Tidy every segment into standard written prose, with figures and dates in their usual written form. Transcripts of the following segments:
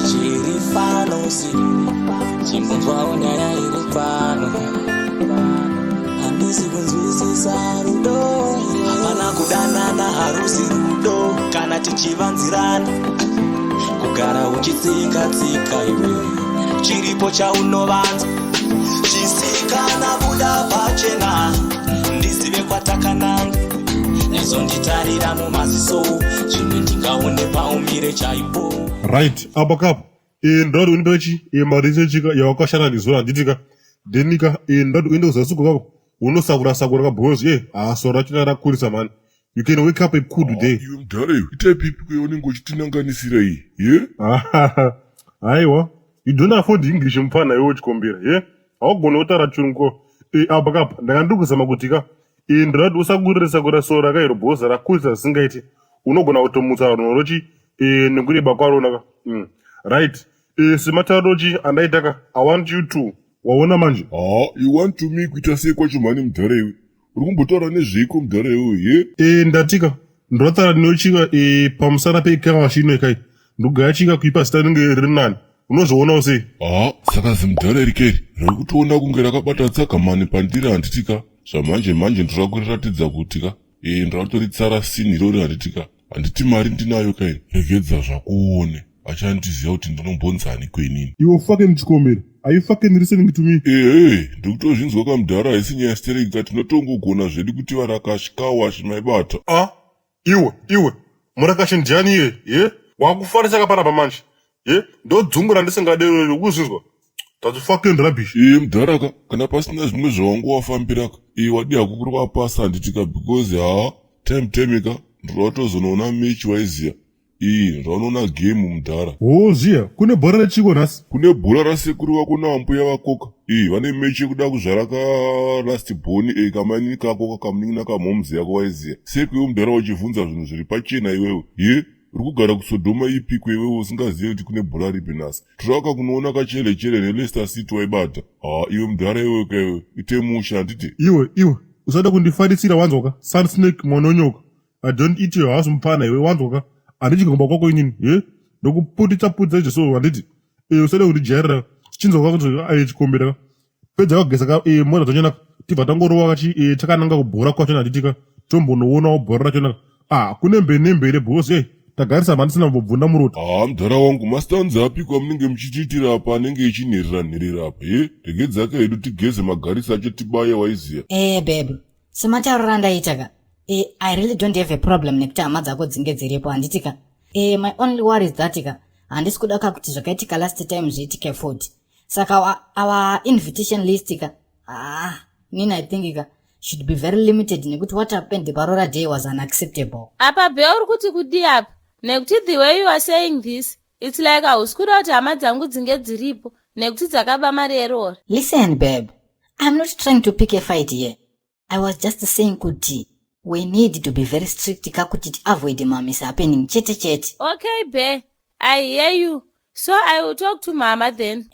Chirifano si chimbonzwa nyaya iri pano handisi kunzwisisa rudo hapana kudanana harusi rudo kana tichivanzirana kugara uchitsika-tsika iwe chiripo chaunovanza chisikana buda pachena ndizive kwatakananga nezonditarira mumaziso zvimwe ndingaone paumire chaipo. Right, abakapo ndadu unipechi marise chika yawakashana ndizora nditika denika ndadu uende uzasuko kako unosakura kabhozi sora china rakurisa man. You can wake up a cool day. You mdare ita pipi kuyonengo uchitinanganisira iyi aiwa you don't afford English mfana iwe uchikombera haugona kutaura chirungu abakapo ndakandikuzama kutika ndadu usakurisa kura sora kairo bhozi rakurisa zvisingaiti unogona kutomutsa vanhu rochi nekureba kwaronaka right sematarochi andaitaka I want you to waona manje you want to me kuita sei kwacho mhani mudhara iwe uri kumbotaura nezveiko mudhara iwe ndatika ndotaura ninochika pamusana pekavashino ikai ndogaya chika kuipa zita rinenge riri nani unozvoonawo sei saka zimudhara irikeri riri kutoona kunge rakabata tsaka mani pandiri handitika zvamanje manje ndirakuratidza kutika ndiratoritsara sini irori handitika handiti mari ndinayo kai regedza zvakuone achandiziva kuti ndinombonzani kwenini iwe fucking chikomera are you fucking listening to me ndikutozvinzwa kamudhara haisi nyaya stereka tinotongogona zvedu kuti varakashikawa shimaibata iwe murakashi ndiani iye wakufanisa kapanapa manje ndodzungura ndisingadero kuzvinzwa that's fucking rubbish mudharaka kana pasina zvimwe zvawangu wafambiraka wadi hako kuri kwapasa handitika because time ndinotozonoona mechi waiziya ndinoona game mudhara ziya kune bhora rechiko nhasi kune bhora rasekuru vako naambuya vakoka vane mechi yekuda kuzvara kalast boni kamanini kako kamuningi kamhomzi yako waiziya sekuiwe mudhara uchivhunza zvinhu zviri pachena iwewe uri kugara kusodhoma ipiko iwewe usingazivi kuti kune bhora ripi nhasi tiraka kunoona kacherechere neleicester city waibata iwe mudhara iwewe kaiwe ite musha handiti iwe usada kundifanisira wanzwaka sunsnake mwanonyoka I don't eat your house mpana iwe wanzwaka handiti ngomba kwako inini ndokuputitsa jeso handiti usada kundijairira chinzwaka kuti chikombera pedza kagesa mota dzachonaka tibva tangorowa kachi takananga kubhora kwacho handitika tombonoonawo bhora rachonaka kune mbere bhosi tagarisa mandisina mbobvunda muroto mudhara wangu masitanzi api kwamunenge muchitiitira apa anenge ichinherera apa regedzaka hedu tigeze magarisa acho tibaya waiziya baby semataurira ndaitaka I really don't have a problem nekuti hama dzako dzinge dziripo handitika my only worry is that handisi kuda kuti zvakaitika last time zviitike 40 saka our invitation list nini I think should be very limited nekuti what happened parora day was unacceptable. Apa be uri kuti kudi apa nekuti the way you are saying this it's like hausi kuda kuti hama dzangu dzinge dziripo nekuti dzakaba mari erori. Listen babe, I'm not trying to pick a fight here. I was just saying kuti we need to be very strict kakuti avoid mamis happening chete. Okay be, I hear you. So I will talk to mama then.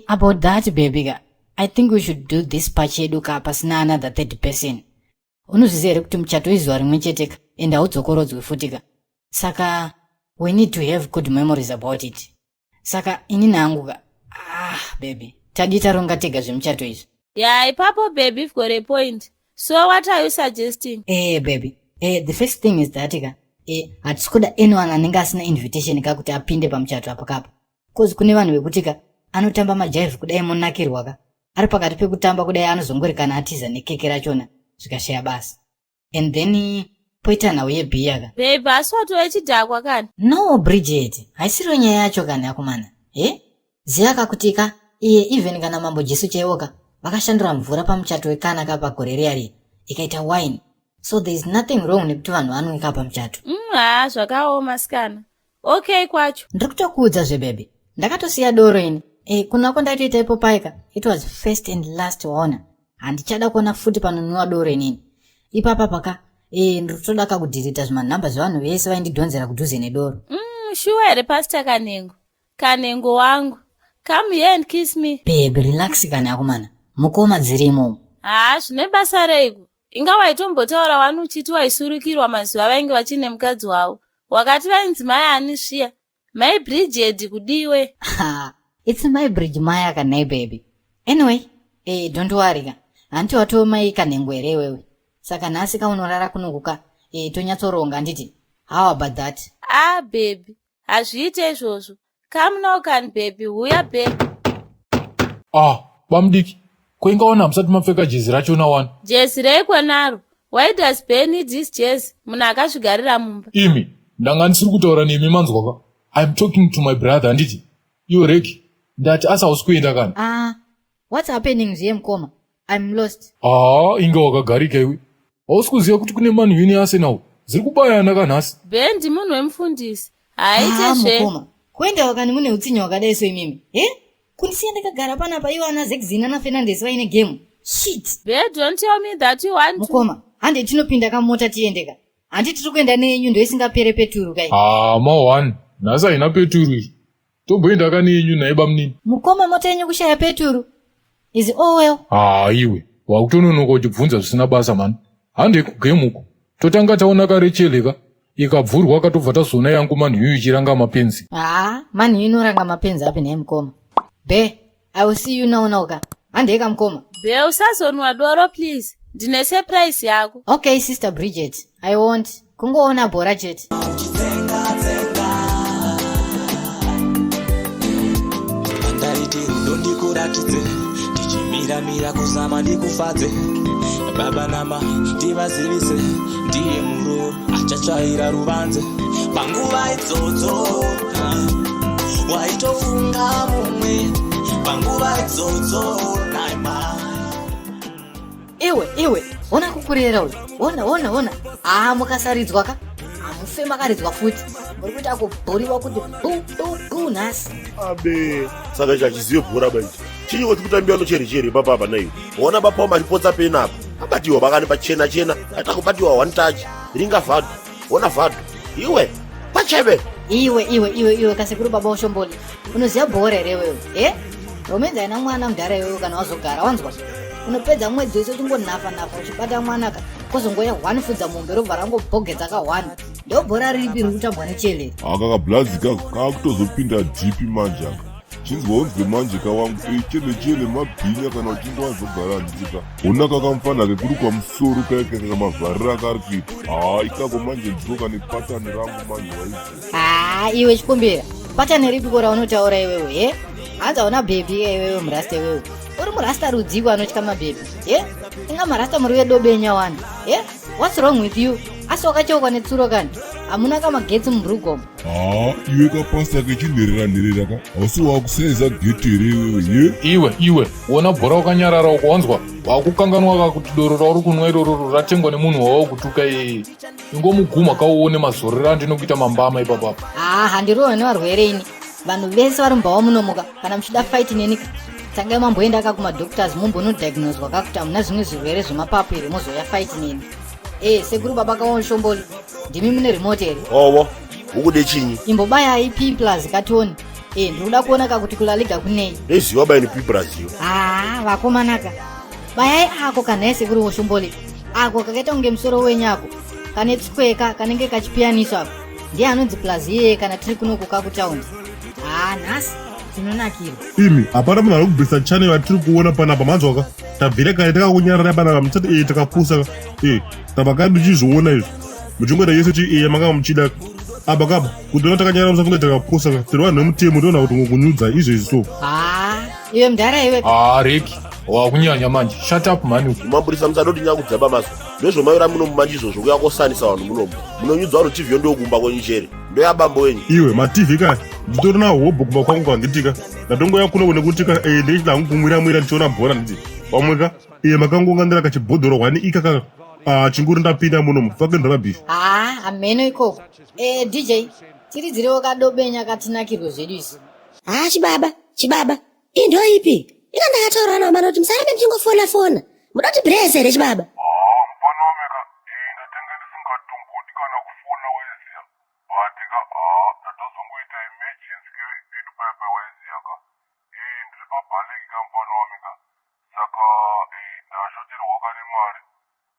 About that baby, I think we should do this patch eduka pasina another third person. Unozviziva here kuti muchato izuva rimwe cheteka ende haudzokorodzwi futika. Saka we need to have good memories about it. Saka ini nangu baby, tadi taronga tega zvemuchato izvi. Yeah, ipapo baby, you've got a point. So what are you suggesting? Baby, the first thing is that hatisi kuda anyone anenge asina invitation kakuti apinde pamuchato apa kapa. Cause kune vanhu vekutika anotamba majive kudai monakirwa ari pakati pekutamba kudai anozongorikana atiza nekeke rachona zvikashaya basa. And then poita nhau yebhiya ka. Babe, asi watova chidhakwa kani? No Bridget, haisiro nyaya yacho kani yakomana. Ziya kakutika even kana mambo Jesu chaiwoka vakashandura mvura pamuchato wekana kapa gore riyari ikaita wine. So there is nothing wrong nekuti vanhu vanowika pamuchato. Zvakaoma sikana. Okay kwacho. Ndiri kutokuudza baby. Ndakatosiya doro ini. Kunako ndaitoita ipo paika. It was first and last waona. Handichada kuona futi panonwiwa doro inini. Ipapa paka nditoda kakudhirita zvimanhamba zvevanhu vese vaindidhonzera kudhuze nedoro. Sure here pastor Kanengo wangu. Come here and kiss me. Baby, relax kana yakomana. Mukoma dzirimo. Zvine basa reiko. Inga waitombotaura wanu uchiti waisurukirwa mazuva vainge vachine mukadzi wavo. Wakati vainzi mai anisviya. my Bridget kudiwe. It's my bridge maya kanai baby. Anyway, don't worry ka. Anti watu mai kanengwere wewe. Saka nasi ka unorara kunukuka. Tonyatsoronga nditi. How about that? Baby. Hazviite izvozvo. Come now can baby. Huya baby. Bamdiki. Kuingaona msati mapfeka jezi rachona wani. Jezi reiko naro. Why does Ben need this jezi? Munhu akazvigarira mumba. Imi, ndanga ndisiri kutaura nemi manzwaka. I'm talking to my brother nditi. Yo Reki, ndati asa usikuenda kana. What's happening zviye mukoma? I'm lost. Inga wakagarika iwe. Hausi kuti kune Man U neArsenal. Ziri kubayana kanhasi. Ben ndimunhu wemufundisi. Haite zve. Mukoma. Kuenda wakani mune utsinye wakadai so imimi. Kundisiya ndakagara panapa iwo ana Zegzina na Fernandes vaine game. Shit. Ben, don't tell me that you want to. Mukoma, hande tinopinda kamota tiendeka. Handi tiri kuenda neyenyu ndo isingapere peturu kai. Ma1. Nasa haina peturu iyi. Tomboenda kane yenyu naiba munini. Mukoma, mota yenyu kushaya peturu. Is all well? Iwe. Wakutononoka uchibvunza zvisina basa mani. Hande kugame uko. Totanga taona kare Cheleka. Ikabvurwa akatobva tazoona yangu Man U ichiranga mapenzi. Man U inoranga mapenzi api naye mukoma. Be, I will see you now ka. Handeka mukoma. Be, usazonwa doro please. Ndine surprise yako. Okay, Sister Bridget. I won't. Kungoona bhora chete. Andaiti rudo ndikuratidze, ndichimira kuzama ndikufadze. Baba nama ndivazivise, ndiye muroro achatsvaira ruvanze. Panguva idzodzo waitofunga mumwe, panguva idzodzo naima. Iwe, ona kukurera uyu. Ona. Mukasaridzwa ka. Mufe makaridzwa futi. Muri kuita kubhoriwa kuti bu nhasi. Saka chachiziyo bhora banje. Chinyi kuti kutambia nocherichere papa nayo. Ona bapa maripotsa pena apa. Abatiwa bakani pachena. Atakubatiwa one touch. Ringa vhadu. Ona vhadu. Iwe. Pachebe. Iwe kasekuru baba ushomboli. Unoziya bhora ere wewe. Romenza ina mwana mudhara wewe kana wazogara wanzwa. Unopedza mwedzi wese uchingonafa uchibata mwanaka kozongoya 1 fudza mombe robva rangobhogedza ka 1 ndo bhora ripi riri kutambwa neChelsea. Kakablazi kakutozopinda dhipi manje aka. Chinzwa unzwe manje kawangu Chele mabhinya kana uchinge wazogara ndika. Ona kakamfana kekuri kwa musoro kayake kamavharira kari kuita. Ikako manje ndzoka nepatani rangu manje waizi. Iwe chikumbira. Patani ripi kora unotaura iwewe, Hanza una baby iwewe murasta iwewe. Uri murasta rudziko anotya mabhebi. Inga marasta muri wedobenya wani. What's wrong with you? Asi wakacheuka netsuro kani. Hamuna kamagetsi mubhurugomo. Iwe kapasta kechinherera ka. Hausi wakusaiza getere iwewe. Iwe, wona bhora wakanyarara ukwanzwa. Wakukanganwa kakuti doro rauri kunwa iroro ratengwa nemunhu wawo kutuka iyeye. Ingomuguma kauone mazorera ndinokuita mambama ipapapa. Handirohwa nevarwere ini. Vanhu vese vari mumba wamunomuka kana muchida fight nenika. Tangai mamboenda ka kumadoctors mumbonodiagnoswa kakuti hamuna zvimwe zvirwere zvemapapu here mozoya fight neni. Sekuru baba kaonshomboli. Ndimi mune remote here. Ukude chinyi? Imbobayai P+ katoni. Ndikuda kuona kakuti kulaliga kunei. Ziwa bayani P+ yo. Vakomanaka. Bayai ako kana sekuru oshomboli. Ako kakaita unge musoro wenyako. Kane tsweka kanenge kachipianiswa. Ndiye anonzi Plus iye kana tiri kunoku kakutaundi. Nhasi tinonakira. Imi hapana munhu ari kubvisa channel atiri kuona panapa manzwaka. Tabvira kare takakunyarara panapa muchati takapusa. Tabakadi tichizviona izvi. Muchingoita yese kuti manga muchida. Abakaba kuti takanyarara musafunga takapusa. Tiri vanhu vemutemo ndiona kuti ngokunyudza izvezvi so. Iwe mudhara iwe. Reki. Wakunyanya manje. Shut up man. Mamburisa musadoti nyaku dzaba maso. Ndozvomaira muno mumanjizo zvokuya kosanisa vanhu munomu. Munonyudza vanhu TV ndokumba kwenyichere. Ndoyabambo wenyu. Iwe ma-TV kaya nditori nawo hobho kumba kwangu kwanditika. Ndatongoya kuno kune kutika ndichida hangu kumwira ndichiona bhora nditi. Pamweka makangongandira kachibhodhoro 1 ikaka. Chinguri ndapinda muno mufake ndababhishi. Ameno ikoko. DJ tiridzirewo kadobenya katinakirwe zvedu isi. Chibaba. Indo ipi? Ikandataura nawo manoti musarambe muchingofona. Munoti breze here chibaba. Mfana wameka ndatenga ndisingatumbudi kana kufona waiziya. Batika ndatozongoita emergency kepedu paipa waiziya ka. Ndiri pabhaleki ka mfana wameka. Saka ndashoterwa kane mari.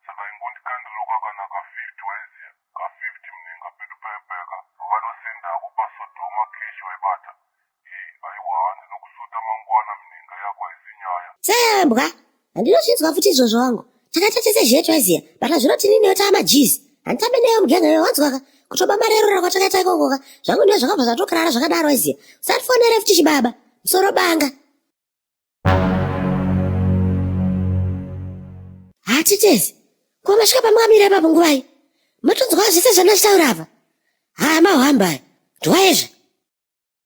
Saka ingondikandiroka kana ka 50 waiziya. Ka 50 mninga pedu paipa yaka. Vakatosendako pasodoma ke waibata. Aiwa, ndinokusuta mangwana mninga yako haisinyaya. Sembwa, handinozvinzwa futi izvozvo wangu. Takatatise zvetu aiziya, bata zvino tininewo taamajizi. Handitambe neyo mugenga yo wanzwaka. Kutoba marerora kwatakaita ikokoka. Zvangu ndiyo zvakabva zvatokarara zvakadaro aiziya. Usatifonere futi chibaba. Musoro banga. Hatitezi. Ko masvika pamukamira ipapo nguva iyi. Mutonzwa zvese zvandachitaura apa? Mahamba. Ndwaizve.